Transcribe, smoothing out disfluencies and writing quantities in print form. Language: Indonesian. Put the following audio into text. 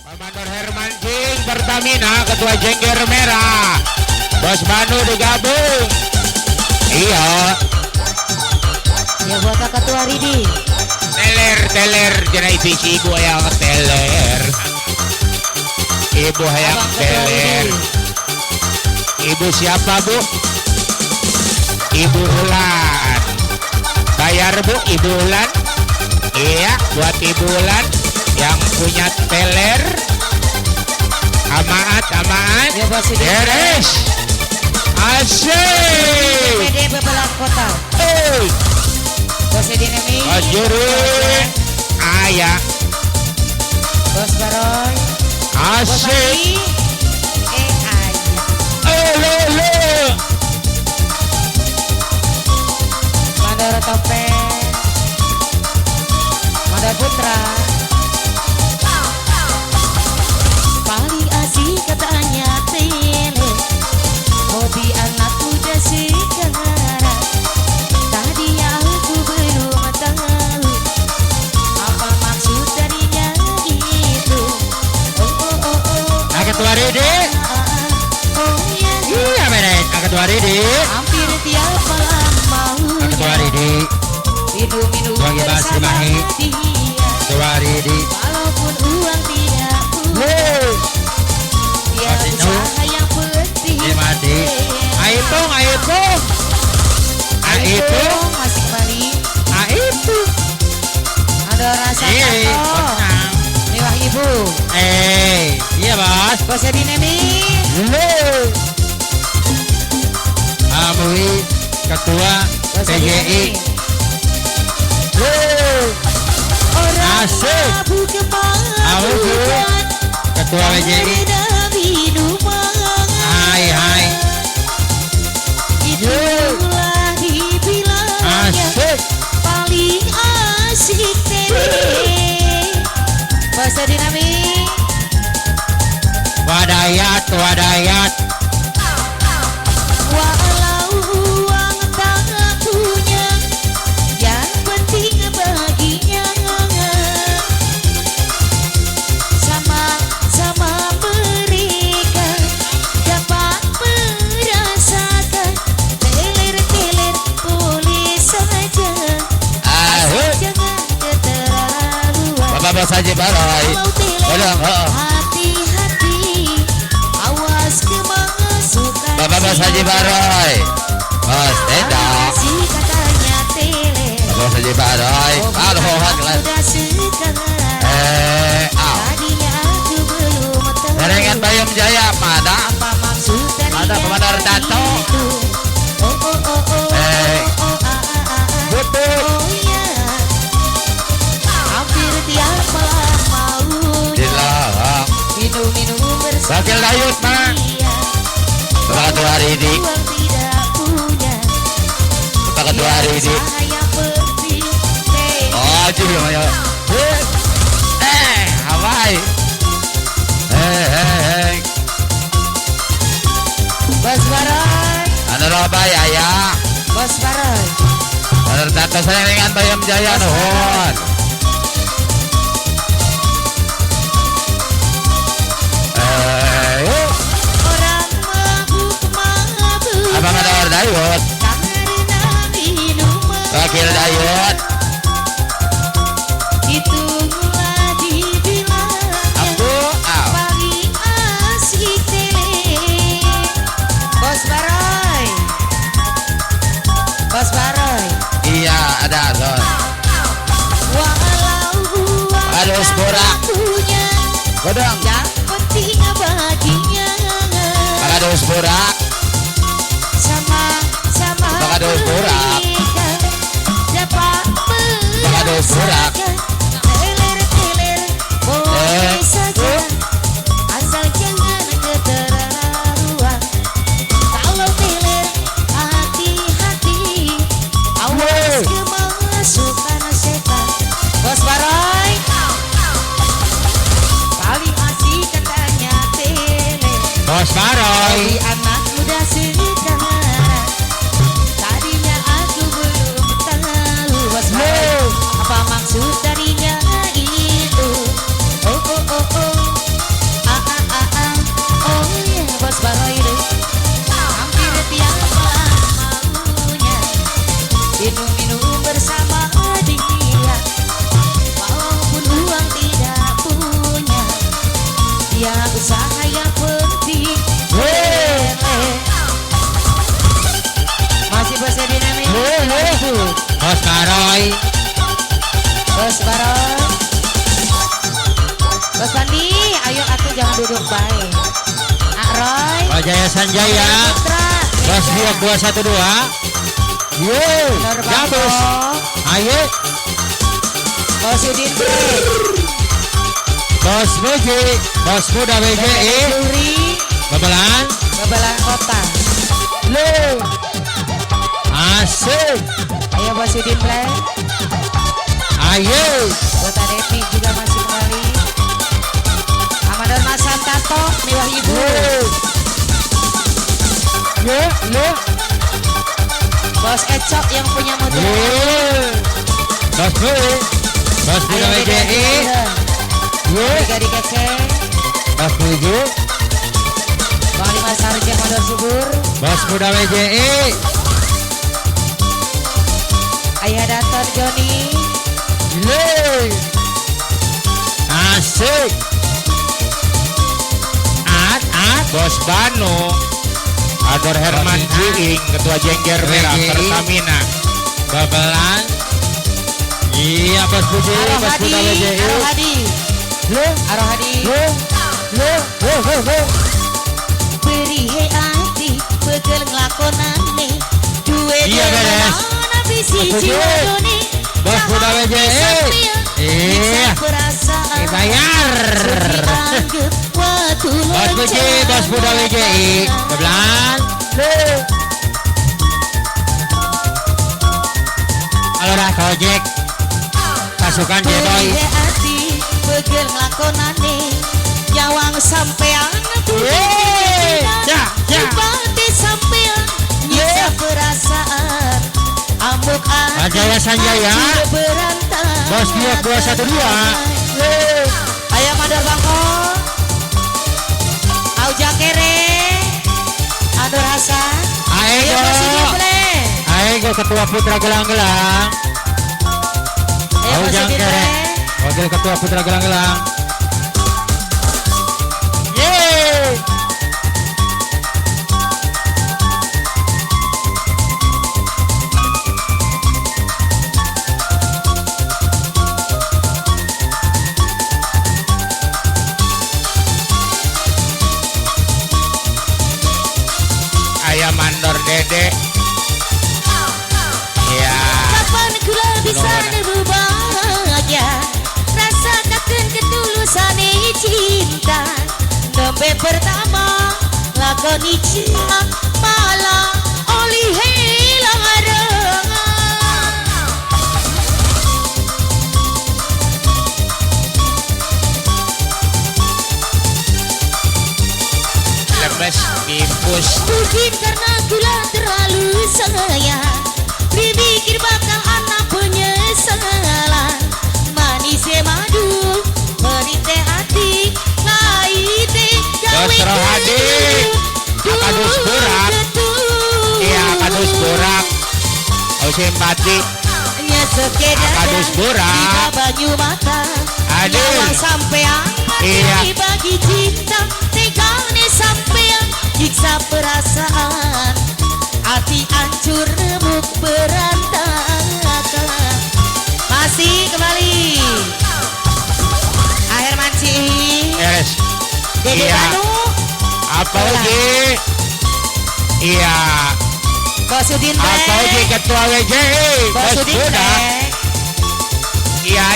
Komandan Herman Jing Pertamina, Ketua Jengger Merah. Bos Manu digabung. Iya. Ya buat Ketua Ridi. Teler jenah isi ibu yang teler. Ibu yang teler. Ibu siapa bu? Ibu Ulan. Bayar bu Ibu Ulan. Iya buat Ibu Ulan yang punya teler. Amaat Ya bos ini. beres. Asyik. PD Bebelan Kota. Bos Dinami. Ajurin. Ayah. Bos Baroy. Bos Asyik. Ayah. Lo. Mandor Topeng. Mandor Putra. Paling asik katanya tele. Hobi anak muda sekarang. Tadinya aku belum tahu apa maksud darinya itu. Ketua Ridi. Oh ya. Iya beres. Ketua Ridi. Hampir tiap malam mau Ketua Ridi. minum Bagi Bas bersama Rimahi. dia. Ketua Ridi. Walaupun uang tidak punya, dia Masih usaha yang penting. Mati. Aipung. Aipung. Masih kembali. Aipung. Ada rasa Iya. kantor. Mewah ibu. Iya bos. Bos Dinami. Amui Ketua Bos PGI. Orang Asik. mabuk Amu, Bu. kemabukan. Ketua PGI. Ada minuman. Hai. Itulah dibilangnya Asik. paling asik tele. Bos Dinami. Wadayat. Walau uang tak punya, yang penting baginya sama-sama mereka dapat merasakan. Teler boleh saja, asal jangan keterlaluan. Bapak bos Haji Barai. Kalau teler hati-hati, awas kemasukan. Bapak bos Haji Barai. Bos Tenda. Si katanya tele. Bapak bos Haji Barai. Halo kelas. Udah sekarang. Tadinya aku belum tahu Jaringan Bayam Jaya mana? apa maksud dari Ada Komandan Dato. itu. Betul. Oh ya. Hampir tiap malam mau Dilah. minum bersama Wakil Dayut mah. dia. Bapak Ketua Ridi. Uang tidak punya, Bapak Ketua Ridi. usaha yang penting tele. Oh cuy ya. Hawaii. Bos Baroy. Anu robai ayah. Bos Baroy. Anu data saringan Bayam Jaya nuhun. Orang mabuk Abang ada Dayut. karena minuman. Wakil Dayut. Itulah dibilangnya Abu. paling asik tele. Bos Baroy. Bos Baroy. Iya ada son. Walau uang Aduh, tak Spora. punya, Godong. yang penting baginya Pakadus Burak. sama-sama Pakadus Burak. mereka dapat Pakadus Burak. Teler boleh saja, asal jangan keterlaluan. Kalau teler hati-hati, awas kemasukan setan. Bos Baroy. Paling asik katanya tele. Bos Baroy. Dari anak muda sekarang. Tadinya aku belum tahu. Bos Baroy, apa maksud Karoy. Bos Baron. Bos Bandi, ayo atuh jangan duduk baik. Ak Roy. Bos Jaya Sanjaya. Putra. Bos Biok 212. Yeay. Gabus. Ayo. Bos Udin Play. Bos Muji. Bos Muda BJI. Juri. Babelan. Babelan Kota. Lu. Asik. Ayo Bos Udin Play. Ayo. Kota Devi juga masih kembali. Amador Masan Tato, Miwah Ibu. Lu. Bos Ecok yang punya modal. Bos Muji. Bos Muda BJI. Gadi Kece. Bos Muji. Bang Dimas Sarja Mandor Subur. Bos Muda BJI. Ayah Dator Joni. Yeay. Asik. Bos Banu. Ador Herman Jiing, Ketua Jengger Merah Pertamina. Babelan. Iya Bos Puji, Bos Muda BJI. Arohadi. Arohadi. Beri he ati, begel nglakonane. Duwe Iya, beres. bisi Bos Puji. jiwa doni. Bos Muda BJI. Iya. Perasaan. Dibayar. Bos Puji, Bos Muda BJI. Babelan. Halo dah Kojek. Pasukan Jeboy. Beri ati, begel nglakonane. Nyawang sampean Yeay. Ya. Bupati sampean nyisa perasaan. Amuk ati Jaya Sanjaya. ati berantai. Bos Biok 212. Ayo Mandor Bangko. Auja Kere. Andor Hasan. Ayo masih Aego. diplay. Aego Ketua Putra Gelang-Gelang. Ayo masih Aujang Kere. diplay. Wakil Ketua Putra Gelang-Gelang. Yeay. Ayah Mandor Dede. Iya. Kapan kula bisa berbahagia, rasakan ketulusan cinta. Nembe pertama lakoni cinta malah oli hilang arengan. Lemes dipus. Mungkin karena kula terlalu sayang, dipikir bakal anak penyesalan. Manisnya madu, merite hati, laite Bos Rohadi. Akadus Burak. Iya Akadus Burak. Oh simpati. Akadus Burak. Tiba banyu mata. Aduh. Nyawang sampean. Iya. Dibagi cinta. Tegane sampean. Nyiksa perasaan. Hati hancur remuk berantakan. Masih kembali. Akhir manci. Yes. Dede Iya. Banu. Apa lagi? Iya. Bos Udin Apa lagi Plek. Ketua WJI? Bos Bos Udin Muda. Plek. Iya.